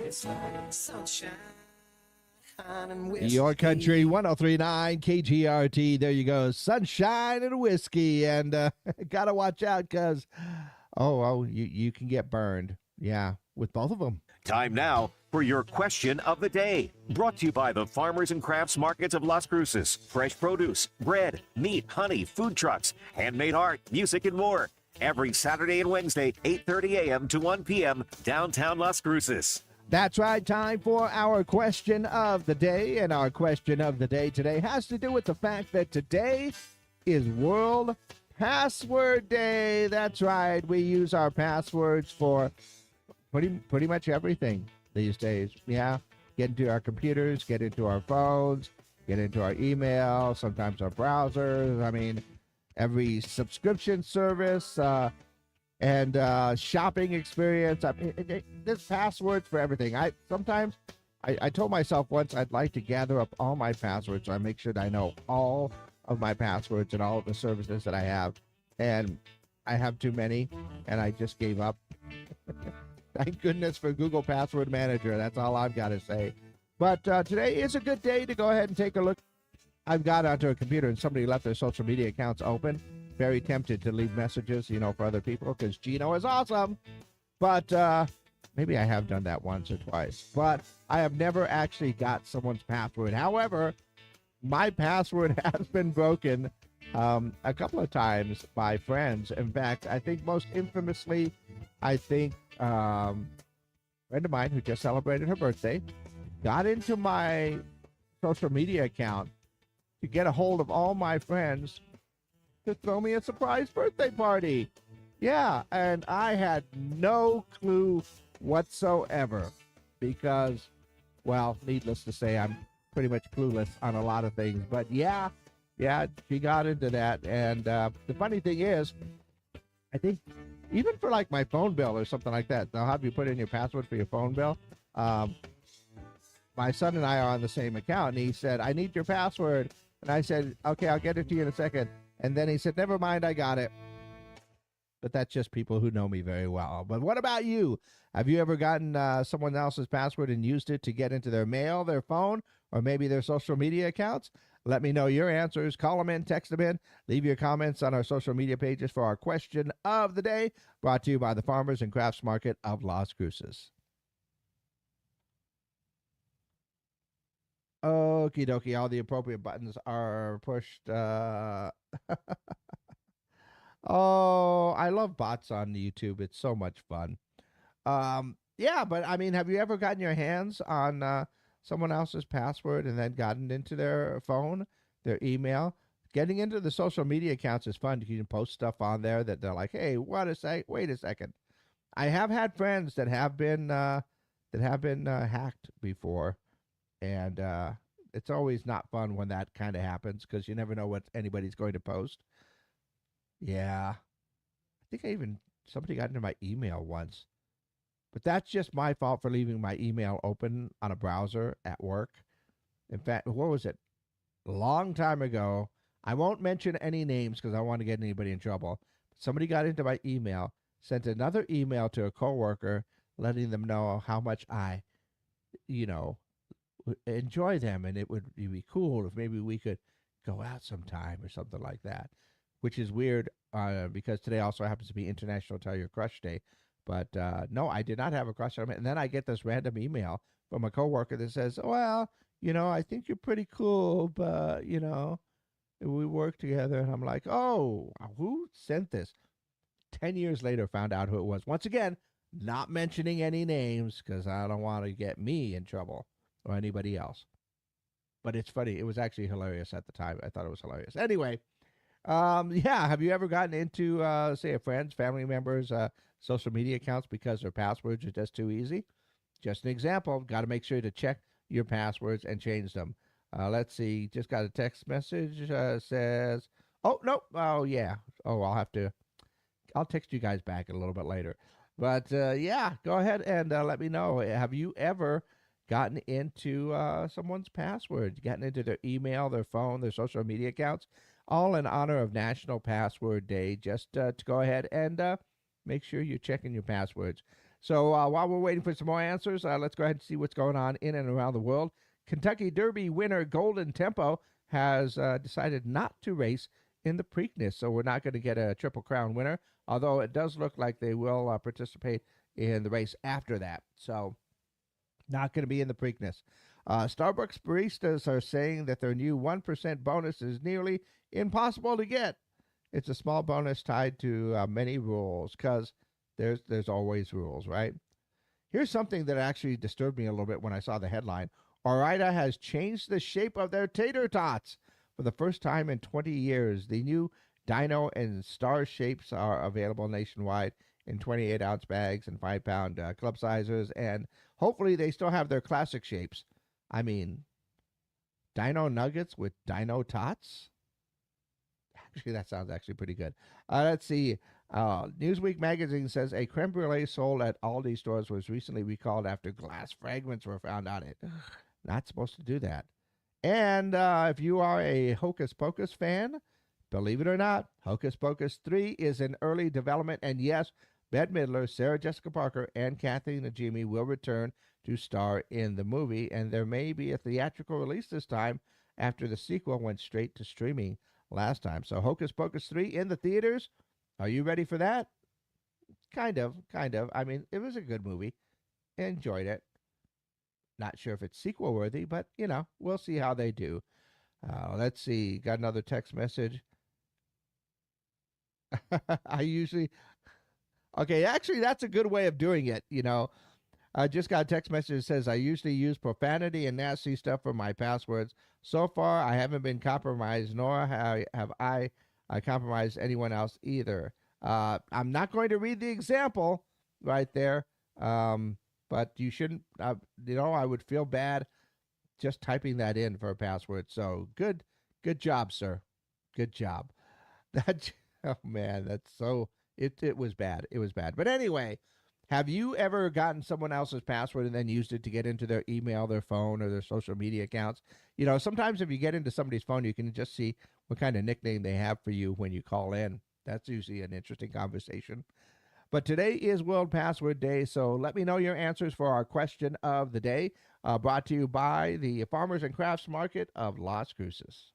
It's like sunshine and whiskey. Your country 1039 KGRT. There you go. Sunshine and whiskey. And got to watch out because, you can get burned. Yeah, with both of them. Time now for your question of the day. Brought to you by the Farmers and Crafts Markets of Las Cruces. Fresh produce, bread, meat, honey, food trucks, handmade art, music, and more. Every Saturday and Wednesday, 8:30 a.m. to 1 p.m., downtown Las Cruces. That's right. Time for our question of the day. And our question of the day today has to do with the fact that today is World Password Day. That's right. We use our passwords for pretty much everything these days. Yeah. Get into our computers, get into our phones, get into our email, sometimes our browsers. I mean, every subscription service, and shopping experience. I mean, there's passwords for everything. I told myself once I'd like to gather up all my passwords so I make sure that I know all of my passwords and all of the services that I have. And I have too many, and I just gave up. Thank goodness for Google Password Manager. That's all I've got to say. But today is a good day to go ahead and take a look. I've got onto a computer and somebody left their social media accounts open. Very tempted to leave messages, for other people because Gino is awesome. But maybe I have done that once or twice. But I have never actually got someone's password. However, my password has been broken a couple of times by friends. In fact, I think most infamously, a friend of mine who just celebrated her birthday got into my social media account to get a hold of all my friends to throw me a surprise birthday party. Yeah, and I had no clue whatsoever because, well, needless to say, I'm pretty much clueless on a lot of things. But yeah, she got into that. And the funny thing is, I think even for like my phone bill or something like that, they'll have you put in your password for your phone bill. My son and I are on the same account, and he said, I need your password. And I said, okay, I'll get it to you in a second. And then he said, never mind, I got it. But that's just people who know me very well. But what about you? Have you ever gotten someone else's password and used it to get into their mail, their phone, or maybe their social media accounts? Let me know your answers. Call them in, text them in. Leave your comments on our social media pages for our question of the day, brought to you by the Farmers and Crafts Market of Las Cruces. Okie dokie, all the appropriate buttons are pushed. Oh, I love bots on YouTube. It's so much fun. Yeah, but I mean, have you ever gotten your hands on someone else's password and then gotten into their phone, their email? Getting into the social media accounts is fun. You can post stuff on there that they're like, hey, wait a second. I have had friends that have been hacked before. And it's always not fun when that kind of happens because you never know what anybody's going to post. Yeah. I think somebody got into my email once. But that's just my fault for leaving my email open on a browser at work. In fact, what was it? A long time ago. I won't mention any names because I don't want to get anybody in trouble. Somebody got into my email, sent another email to a coworker letting them know how much I, enjoy them, and it would be cool if maybe we could go out sometime or something like that, which is weird because today also happens to be International Tell Your Crush Day. But no, I did not have a crush on him. And then I get this random email from a coworker that says, well, I think you're pretty cool, but, we work together. And I'm like, oh, who sent this? 10 years later, found out who it was. Once again, not mentioning any names because I don't want to get me in trouble or anybody else. But it's funny. It was actually hilarious at the time. I thought it was hilarious. Anyway, have you ever gotten into, say, a friend's, family members' social media accounts because their passwords are just too easy? Just an example. Got to make sure to check your passwords and change them. Let's see. Just got a text message says, oh, no. Oh, yeah. Oh, I'll text you guys back a little bit later. But, go ahead and let me know. Have you ever gotten into someone's passwords, gotten into their email, their phone, their social media accounts, all in honor of National Password Day, just to go ahead and make sure you're checking your passwords. So while we're waiting for some more answers, let's go ahead and see what's going on in and around the world. Kentucky Derby winner Golden Tempo has decided not to race in the Preakness, so we're not going to get a Triple Crown winner, although it does look like they will participate in the race after that. So not going to be in the Preakness. Starbucks baristas are saying that their new 1% bonus is nearly impossible to get. It's a small bonus tied to many rules, because there's always rules, right? Here's something that actually disturbed me a little bit when I saw the headline. Ore-Ida has changed the shape of their tater tots for the first time in 20 years. The new dino and star shapes are available nationwide in 28-ounce bags and 5-pound club sizes, and hopefully they still have their classic shapes. I mean, dino nuggets with dino tots? Actually, that sounds actually pretty good. Let's see. Newsweek magazine says a creme brulee sold at Aldi stores was recently recalled after glass fragments were found on it. Not supposed to do that. And if you are a Hocus Pocus fan, believe it or not, Hocus Pocus 3 is in early development. And yes, Bette Midler, Sarah Jessica Parker, and Kathy Najimy will return to star in the movie. And there may be a theatrical release this time after the sequel went straight to streaming last time. So Hocus Pocus 3 in the theaters. Are you ready for that? Kind of. I mean, it was a good movie. Enjoyed it. Not sure if it's sequel worthy, but, we'll see how they do. Let's see. Got another text message. Okay, actually, that's a good way of doing it, I just got a text message that says, I usually use profanity and nasty stuff for my passwords. So far, I haven't been compromised, nor have I compromised anyone else either. I'm not going to read the example right there, but you shouldn't, I would feel bad just typing that in for a password. So good job, sir. Good job. Oh man, that's so, it was bad. It was bad. But anyway, have you ever gotten someone else's password and then used it to get into their email, their phone, or their social media accounts? Sometimes if you get into somebody's phone, you can just see what kind of nickname they have for you when you call in. That's usually an interesting conversation. But today is World Password Day, so let me know your answers for our question of the day, brought to you by the Farmers and Crafts Market of Las Cruces.